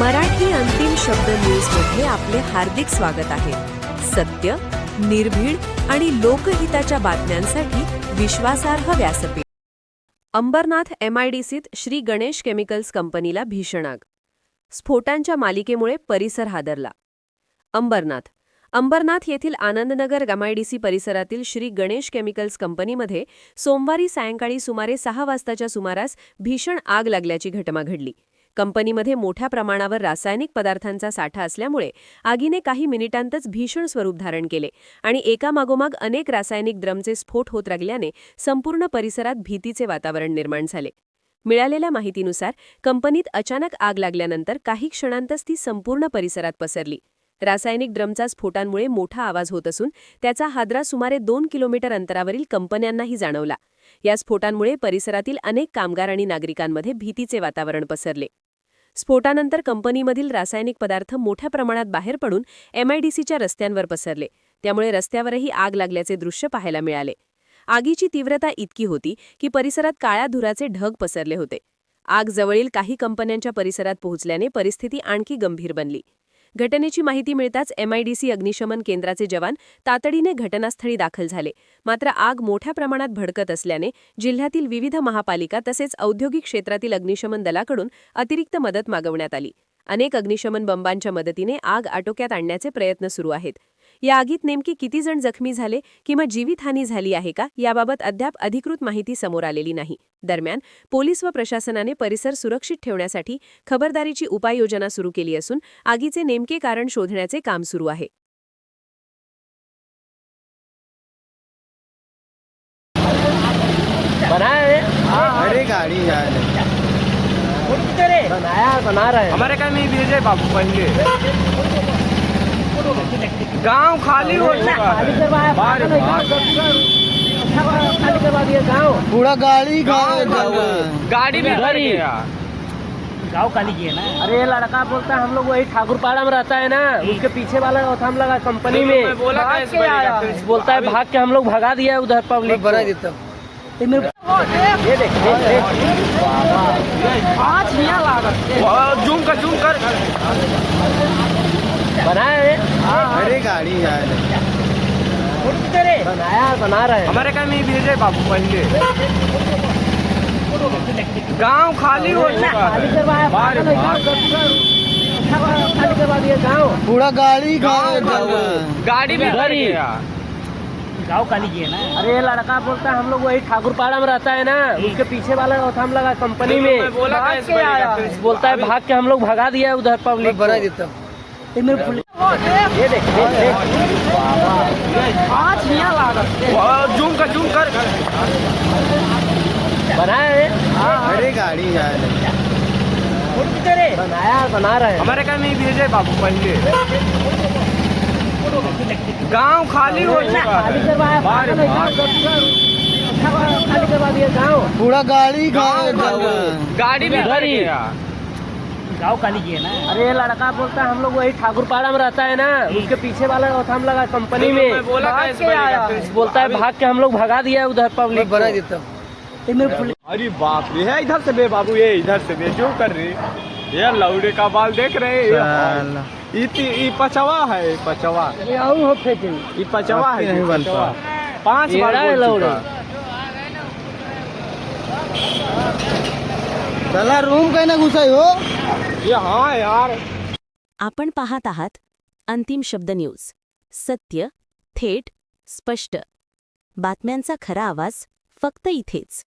मराठी अंतिम शब्द न्यूजमध्ये आपले हार्दिक स्वागत आहे. सत्य, निर्भीड आणि लोकहिताच्या बातम्यांसाठी विश्वासार्ह व्यासपीठ. अंबरनाथ MIDCत श्री गणेश केमिकल्स कंपनीला भीषण आग. स्फोटांच्या मालिकेमुळे परिसर हादरला. अंबरनाथ येथील आनंदनगर MIDC परिसरातील श्री गणेश केमिकल्स कंपनीमध्ये सोमवारी सायंकाळी सुमारे 6 वाजताच्या सुमारास भीषण आग लागल्याची घटना घडली. कंपनीमध्ये मोठ्या प्रमाणावर रासायनिक पदार्थांचा साठा असल्यामुळे आगीने काही मिनिटांतच भीषण स्वरूप धारण केले आणि एकामागोमाग अनेक रासायनिक द्रमचे स्फोट होत लागल्याने संपूर्ण परिसरात भीतीचे वातावरण निर्माण झाले. मिळालेल्या माहितीनुसार कंपनीत अचानक आग लागल्यानंतर काही क्षणांतच ती संपूर्ण परिसरात पसरली. रासायनिक ड्रमचा स्फोटांमुळे मोठा आवाज होत असून त्याचा हादरा सुमारे 2 किलोमीटर अंतरावरील कंपन्यांनाही जाणवला. या स्फोटांमुळे परिसरातील अनेक कामगार आणि नागरिकांमध्ये भीतीचे वातावरण पसरले. स्फोटानंतर कंपनीमधील रासायनिक पदार्थ मोठ्या प्रमाणात बाहेर पडून MIDCच्या रस्त्यांवर पसरले. त्यामुळे रस्त्यावरही आग लागल्याचे दृश्य पाहायला मिळाले. आगीची तीव्रता इतकी होती की परिसरात काळ्या धुराचे ढग पसरले होते. आग जवळील काही कंपन्यांच्या परिसरात पोहोचल्याने परिस्थिती आणखी गंभीर बनली. घटनेची माहिती मिळताच MIDC अग्निशमन केंद्राचे जवान तातडीने घटनास्थळी दाखल झाले. मात्र आग मोठ्या प्रमाणात भडकत असल्याने जिल्ह्यातील विविध महापालिका तसेच औद्योगिक क्षेत्रातील अग्निशमन दलाकडून अतिरिक्त मदत मागवण्यात आली. अनेक अग्निशमन बंबांच्या मदतीने आग आटोक्यात आणण्याचे प्रयत्न सुरू आहेत. या आगीत नेमके किती जण जखमी झाले किंवा जीवितहानी झाली आहे का याबाबत अद्याप अधिकृत माहिती समोर आलेली नाही. दरम्यान पोलीस व प्रशासनाने परिसर सुरक्षित ठेवण्यासाठी खबरदारीची उपाययोजना सुरू केली असून आगीचे नेमके कारण शोधण्याचे काम सुरू आहे. अरे गाड़ी बना रहे हैं। हमारे का नहीं भेजे बाबू पहले गांव खाली हो चुका है। खाली करवा दिया गाँव। पूरा गाड़ी गाड़ी भी भर गया। गाँव खाली किए ना। अरे ये लड़का बोलता है हम लोग वही ठाकुरपाड़ा में रहता है ना, उसके पीछे वाला हम लगा कंपनी में। बोला कैसे बनेगा? बोलता है भाग के हम लोग भगा दिया उधर पब्लिक बना देता। ये देख जूम कर बनाए। अरे गाड़ी बना रहे हैं। हमारे का नहीं भेजे बाबू पहले गांव खाली हो चुका खाली है। करवाया खाली करवा दिया गाँव। पूरा गाड़ी भी भर गया। गाँव खाली किए ना। अरे ये लड़का बोलता है हम लोग वही ठाकुरपाड़ा में रहता है ना, उसके पीछे वाला हम लगा कंपनी में। बोला कैसे बनेगा? बोलता है भाग के हम लोग भगा दिया उधर पब्लिक बना देता। ये देख जूम कर बनाए। अरे गाड़ी बना रहे हैं। हमारे का नहीं भेजे बाबू पहले गांव खाली हो चुका खाली है। करवाया खाली करवा दिया गाँव। पूरा गाड़ी भी भर गया। गाँव खाली किए ना। अरे ये लड़का बोलता है हम लोग वही ठाकुरपाड़ा में रहता है ना, उसके पीछे वाला हम लगा कंपनी में। बोला कैसे बनेगा? बोलता है भाग के हम लोग भगा दिया उधर पब्लिक बना देता। अरे बाप रे, है इधर से बे बाबू, ये इधर से बे जो कर रही ये लौड़े का बाल देख रहे हैं। ये पचवा है, पचवा ये पचवा है, नहीं बनता 5 बार लौड़े। चला रूम काय ना घुसाई हो ये। हाँ यार. आपण पाहत आहात अंतिम शब्द न्यूज. सत्य, थेट, स्पष्ट. बातम्यांचा खरा आवाज फक्त इथेच.